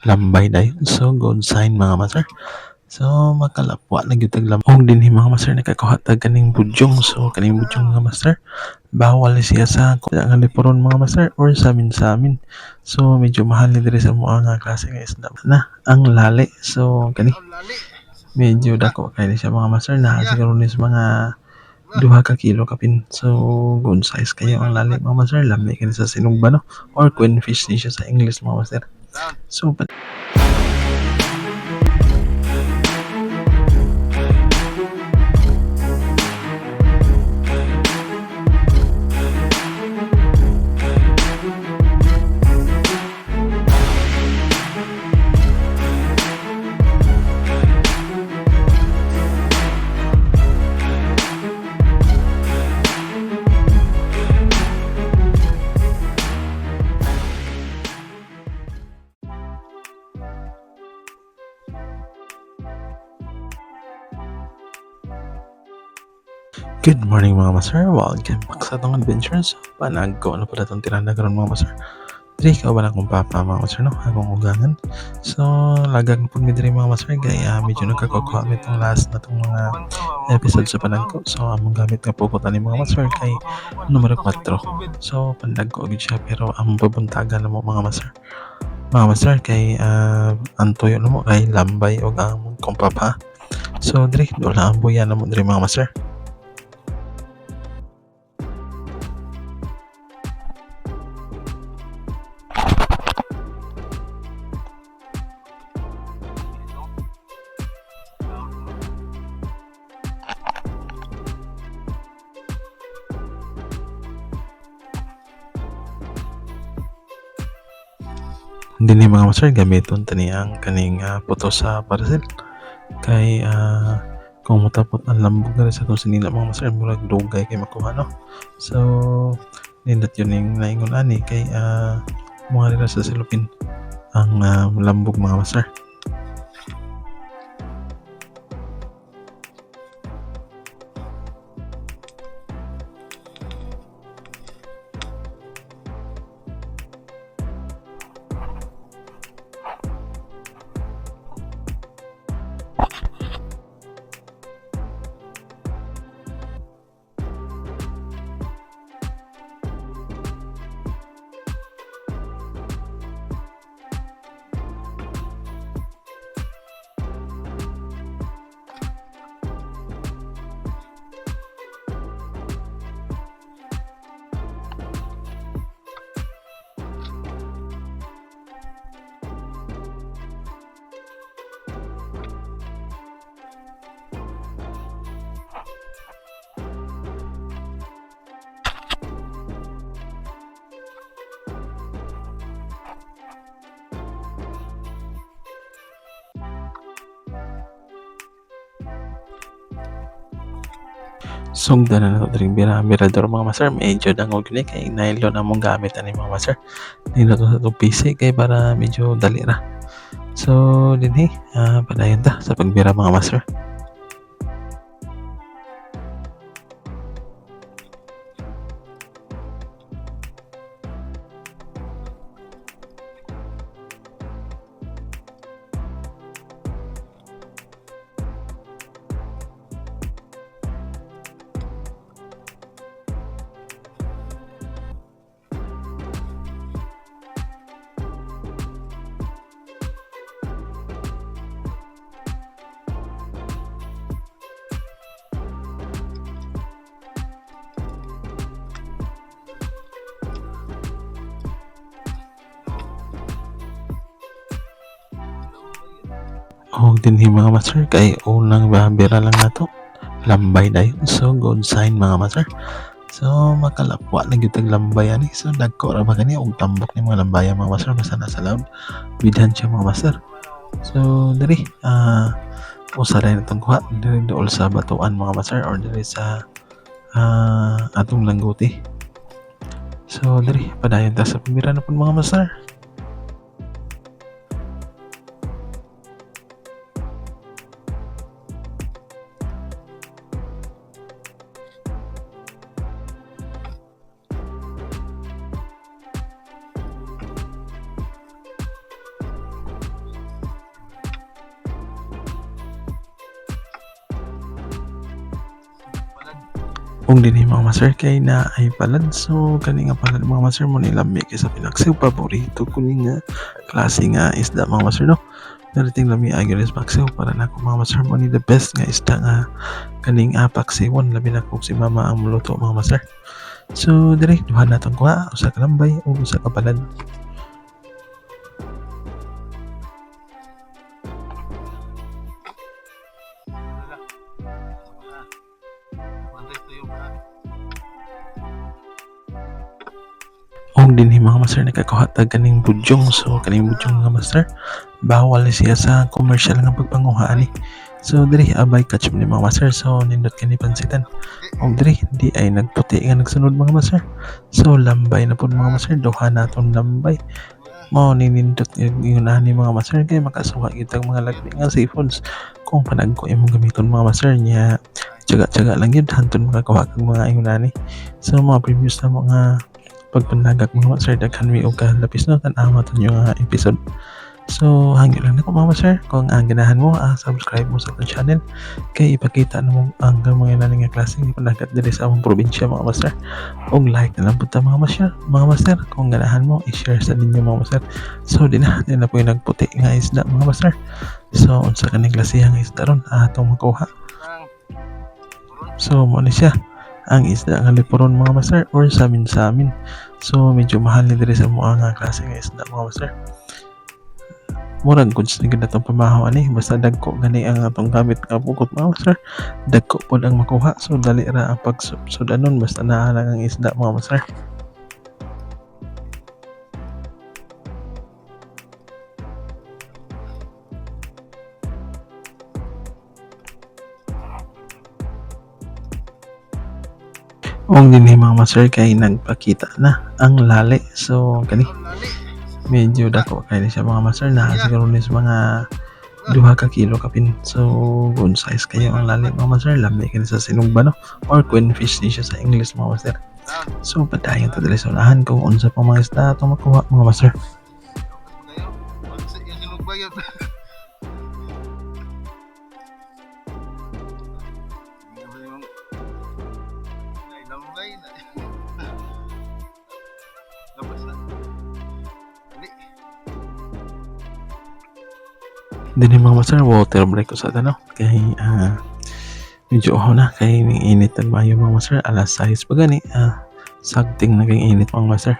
Lambay dayon. So, good sign mga master. So, makalapwa na gyud tag lambong din mga master nakakuha tag kaning budyong. So, kaning budyong mga master, bawal siya sa nga lipuron mga master or sa amin. So, medyo mahal ni diri sa mga klase nga isda na ang lali. So, kani medyo dako kay siya mga master na siguro ni sa mga 2 ka kilo kapin. So, good size kayo ang lali mga master. Lami kani sa sinugba no or queenfish ni siya sa English mga master. So, good morning mga master. Welcome back sa itong adventures. Panagko ano pala itong tiranda karon mga master. Diri ka ba na kong papa mga master no? Akong ugangan. So lagag na po mi diri mga master. Gaya medyo nagkakuha mi itong last na itong mga episode sa panagko. So among gamit nga po ko tani mga master kay numero 4. So pandagko agad siya pero ang babuntagan na mo mga master. Mga master kay ang tuyo na mo kay lambay o ang kong papa. So diri wala ang buya na mo diri mga master. Dinhi mga master gamiton tani ang kaning puto sa parcel kay kung motapot ang lambog na sa itong sinila mga master murag dugay kay makuha no. So nindot yun yung naingon ani kay mga nila sa silupin ang lambog mga master. Sugdan na nato dring mirador mga master medyo dangog ni kay nylon na mong gamit ani mga master. Nindot sa itong PC kay para medyo dali ra. So dinhi padayon ta sa pagbira mga master. Og dinhi mga master kay unang bira lang nato lambay dayon. So good sign mga master. So makalapwa na gyud tag lambay ani. So dagko ra ba kani og tambok ni mga lambaya mga master basta nasa loob. Bidhan siya mga master. So diri usa ra natong kuha diri dool sa batuan mga master or diri sa atong langguti. So diri padayon ta sa pamira na pud mga master. Kung dinhi mga master kay na ay palad so kani nga palad mga master mo nilami kay sa pinaksaw paborito ko ni nga klase nga isda mga master no. Darating lami ay gyud paksaw para nako mga master mo ni the best nga isda nga kaning paksiwon labi na kung si mama ang muluto mga master. So dire duha naton kuha usa ka lambay o usa ka palad. Og dinhi mga master nakakuha tag kaning budyong so kaning budyong mga master bawal siya sa commercial nga pagpanguha ani. So diri abay catch ni mga master so nindot kani pansitan. Og diri di ay nagputi nga nagsunod mga master. So lambay na pud mga master duha naton lambay. Mao ni nindot yung ni mga master kay makasuha gyud mga lagmi nga seafoods kung panagko imong gamiton mga master nya tiyaga-tiyaga lang gyud hantod makakuha kag mga ayunani. So mga previous na mga pagpanagak mga master daghan mi og kalapis no tan-awa ton yung episode. So hangyo lang nako mga master kung ang ganahan mo subscribe mo sa atong channel kay ipakita namo ang mga nani nga klase nga panagat diri sa among probinsya mga master. Og like na lang pud ta mga master kung ganahan mo i-share sa ninyo mga master. So di na po yung nagputi nga isda mga master. So unsa kaning klase nga isda ron atong makuha. So mo ni siya ang isda nga lipuron mga master or samin. So medyo mahal ni diri sa mga nga klase nga isda mga master. Murag goods na gid atong pamahaw ani basta dagko gani ang atong gamit nga bukod mga master. Dagko pod ang makuha so dali ra ang pagsudanon basta naa lang ang isda mga master. Og dinhi mga master kay nagpakita na ang lali so kani medyo dako kay siya mga master na siguro ni sa mga 2 ka kilo kapin. So good size kayo ang lali mga master lami kani sa sinugba no or queenfish ni siya sa English mga master. So padayon ta diri sa unahan kung unsa pa mga isda atong makuha mga master. Dinhi mga master water break ko sa tanaw kay medyo na kay ning init ang bayo mga master alas 6 pa gani sagting na kay init mga master.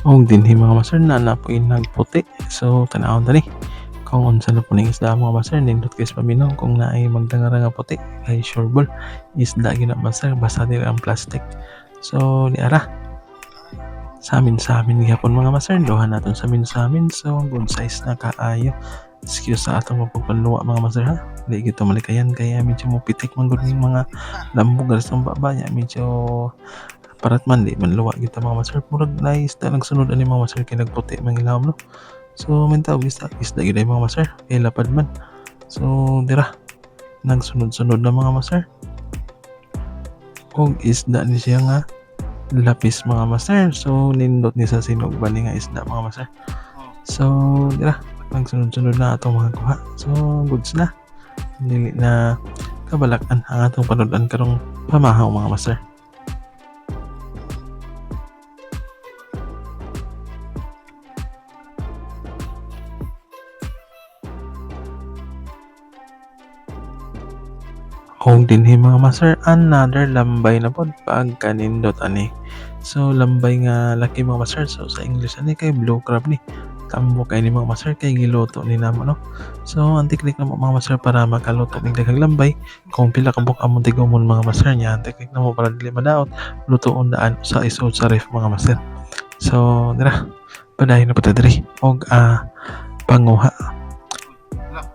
Og dinhi mga master na napoy nagputi so tan-awon tani kung unsa na po ning isda mga master nindot kay paminaw kung naay magdangara nga puti kay sureball isda gyud na master basta dili ang plastic. So di ara samin gyapon mga master duha naton samin so good size na kaayo. Excuse sa atong mapagpanluwa mga master ha di gito malikayan kaya medyo mo pitik man gud ning mga lambog sa baba nya medyo parat man di man luwa kita mga master murag nice ta nagsunod ani mga master kay nagputi man ilawom no. So mintaw isda gyud mga master kay lapad man. So dira nagsunod-sunod na mga master. Og isda ni siya nga lapis mga master. So nindot ni sa sinugba ni nga isda mga master. So dira nagsunod-sunod na atong mga kuha. So goods na. Dili na kabalakan ang atong panud-an karong pamahaw mga master. Og dinhi mga master another lambay na pod pag kanindot ani. So lambay nga laki mga master so sa English ani kay blue crab ni. kaambo kay ni mga master kay giluto ni namo no. So ang teknik namo mga master para makaluto ning daghang lambay kung pila ka buok among tigumon mga master niya ang teknik namo para dili madaot lutoon daan sa isod sa ref mga master. So dira padayon na pa ta diri og panguha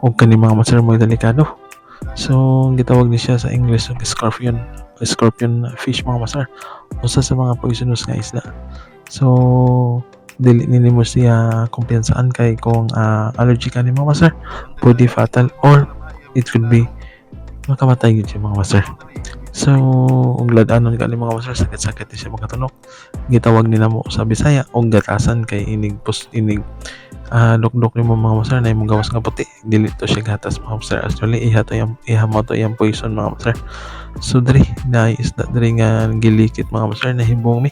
og kani mga master mo delikado. So gitawag ni siya sa English og scorpion fish mga master, usa sa mga poisonous nga isda. So dili nimo siya kumpiyansaan kay kung allergic ka ni mga master pwede fatal or it could be makamatay gyud siya mga master. So ug lad-anon ka ni mga master sakit-sakit di siya makatunok, gitawag nila mo sa Bisaya og gatasan kay inig dukdok nimo mga master na imong gawas nga puti dili to siya gatas mga master, actually iha mo to yung poison mga master. So diri na isda diri nga gilikit mga master na hibong mi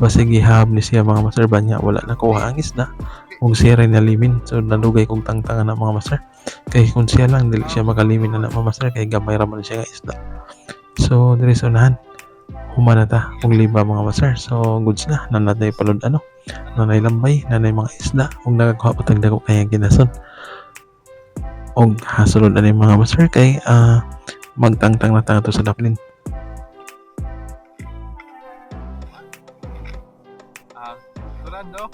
basig gihab ni siya mga master banya wala nakuha ang isda kung siya rin nalimin. So nalugay kong tangtangan na mga master kay kung siya lang dili siya makalimin na mga master kay gamay ra man siya nga isda. So diri sa unahan humana ta kung lima mga master. So goods na nanatay palud nanay lambay nanay mga isda ug nagakuha pa tag dako kay ginason og hasulod ani mga master kay magtangtang na tato sa daplin. Sigurado.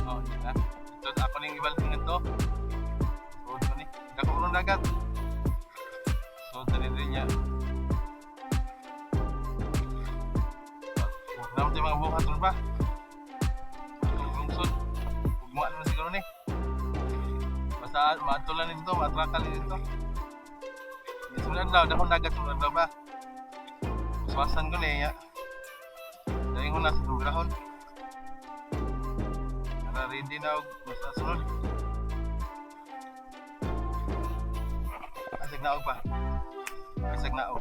Oh, yun na. Ito ako ning ibalting ito. So, ito ni. Dako ko ng dagat. So, ito din niya. Naman tayo mga buhat ba? Lungsod. Ugmaan na siguro ni. Basta maatulan nito, matrakal nito. Sunod daw, dako dagat sunod daw ba? Suwasan ko niya. Dahil ko na sa tugrahon. Ready na og basta sunod. Asig na og ba? Asig na og.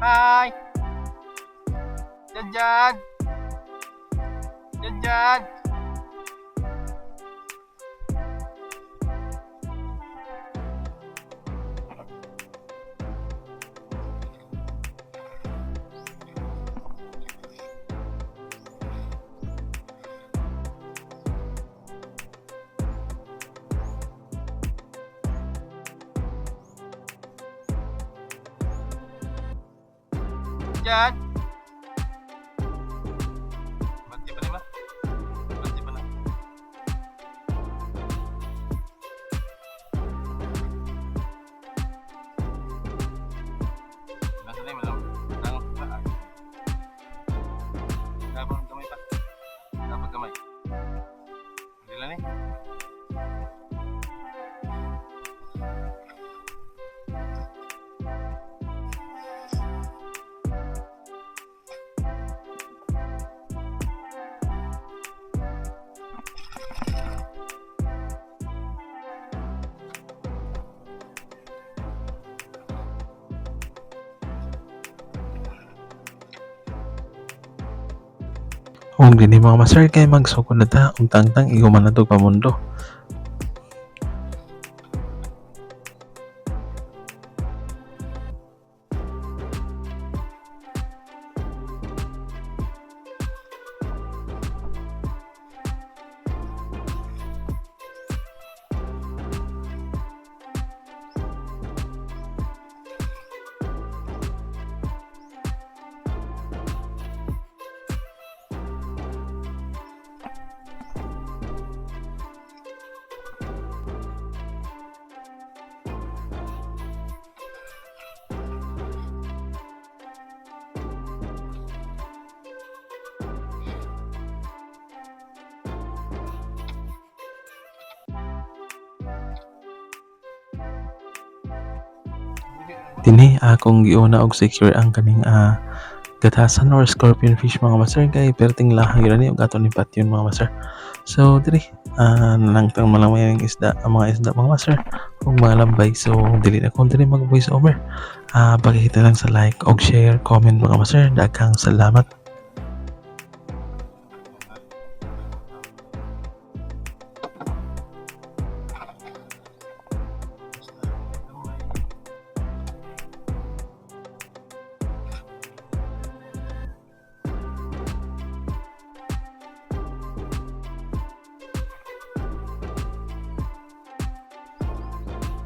Hi. Janjan. Janjan. Jan. Berhenti pa naman. Berhenti pa na. Nasa na malam. Tangos pa. Dapat gamay pa. Dapat gamay. Hindi lang eh. Og dinhi mga master kay magsukod na ta og tangtang iguman na to pamundo. Dinhi akong giuna og secure ang kaning gatasan or scorpion fish mga master kay perting laha gyud ni og aton ni patyon mga master. So diri nangtang malamay ang isda ang mga isda mga master ug malambay. So dili na ko diri mag voice over. Pakihita lang sa like og share, comment mga master. Daghang salamat.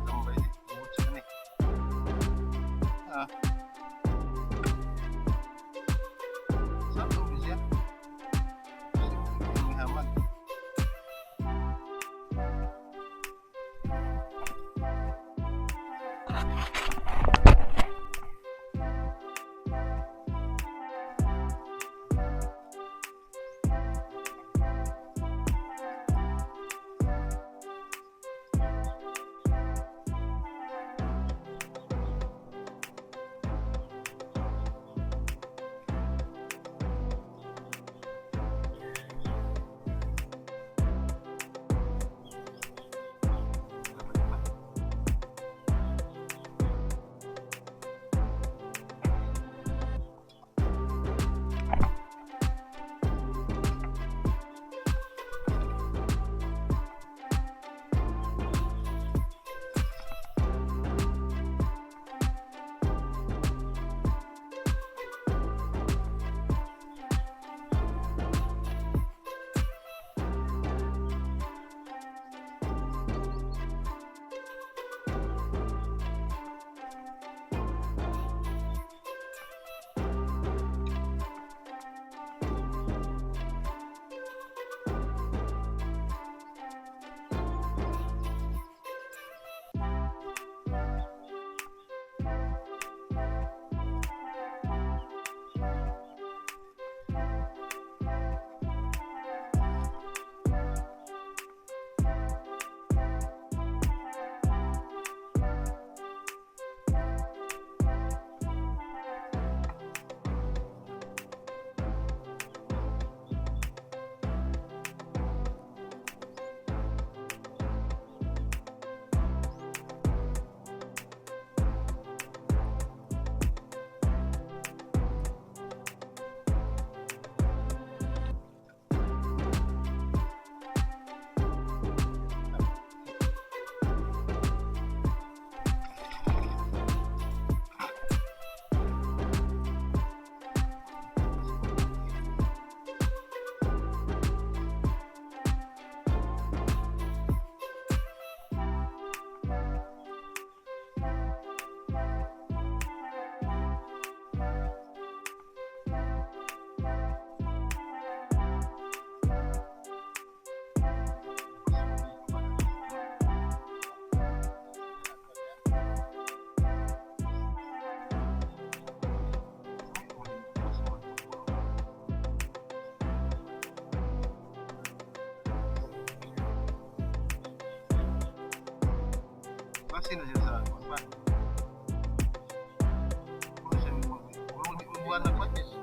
Tambay, tungod siya ni. Ah. Saan tungod siya? Hindi hamad. Sino siya sa apa? Kung siya magbuwan na patis.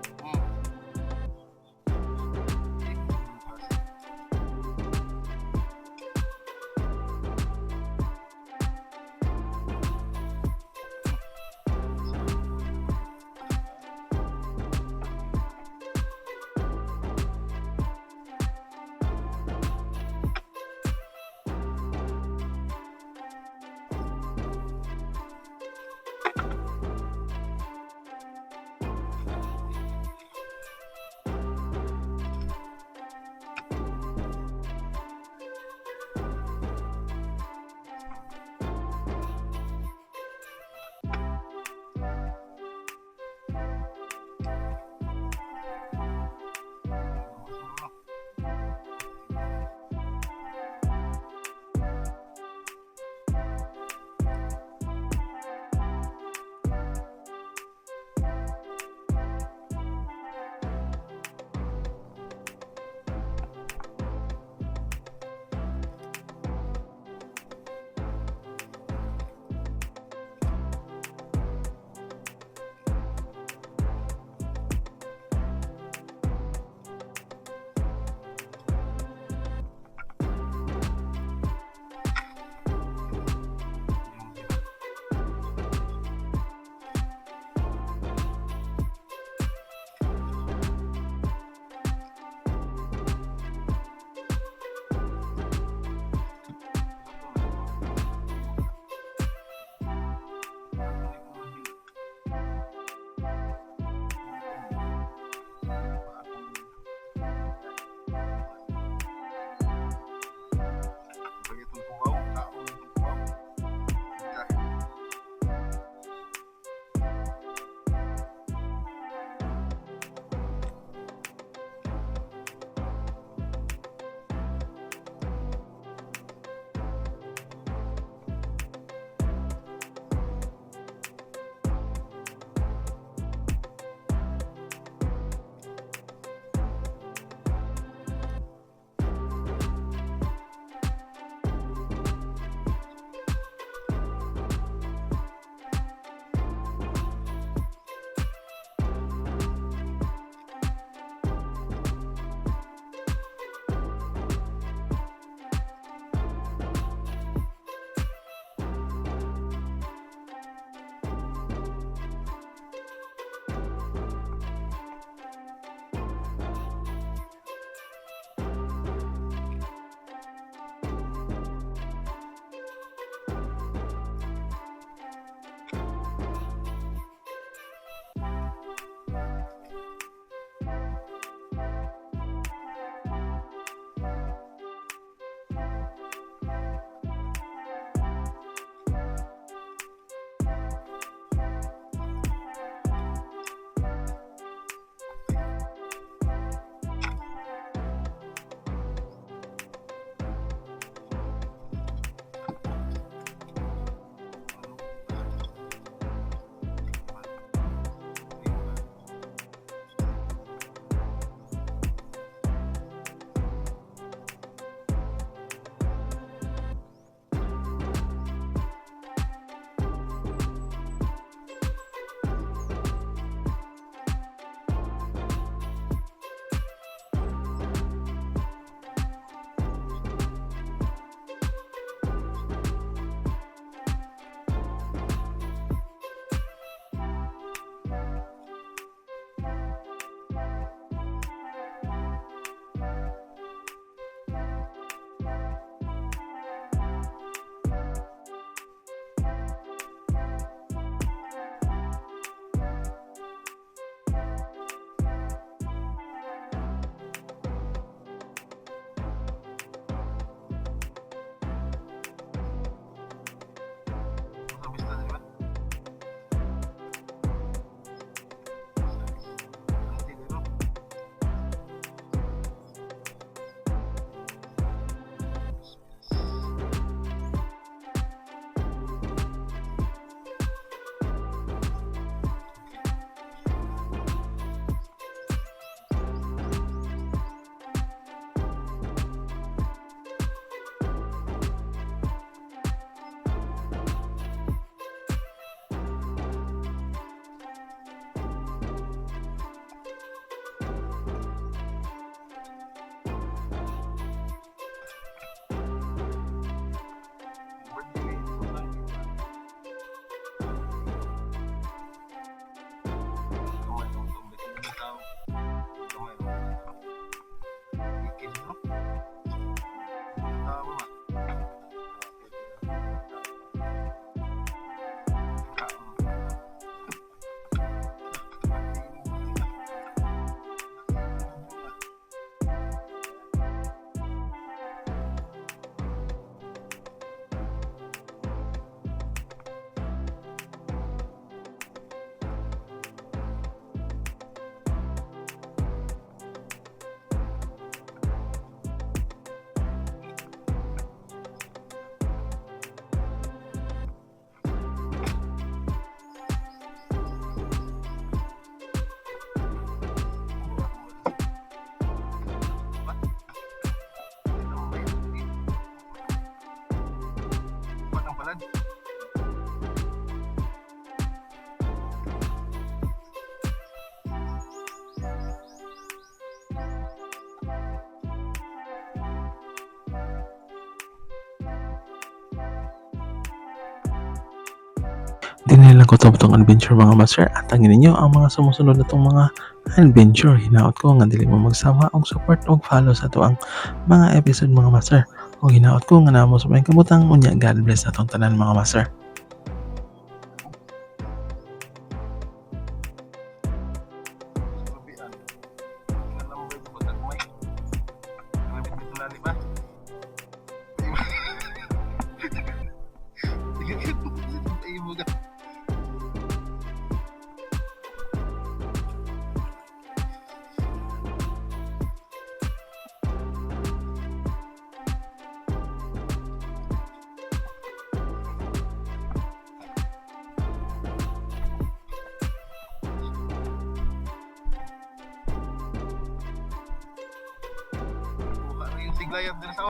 Dinilan ko itong adventure mga master at tangin ninyo ang mga sumusunod na itong mga adventure. Hinaot ko nga dili mo magsawa og support og follow sa to ang mga episode mga master. O hinaot ko nga namo sa may kabutang unya. God bless atong tanan mga master. Lubian. Ang number ko ba may? Nalabit dito na ba? Tayo mo ka. Buka na yung siglayat din sa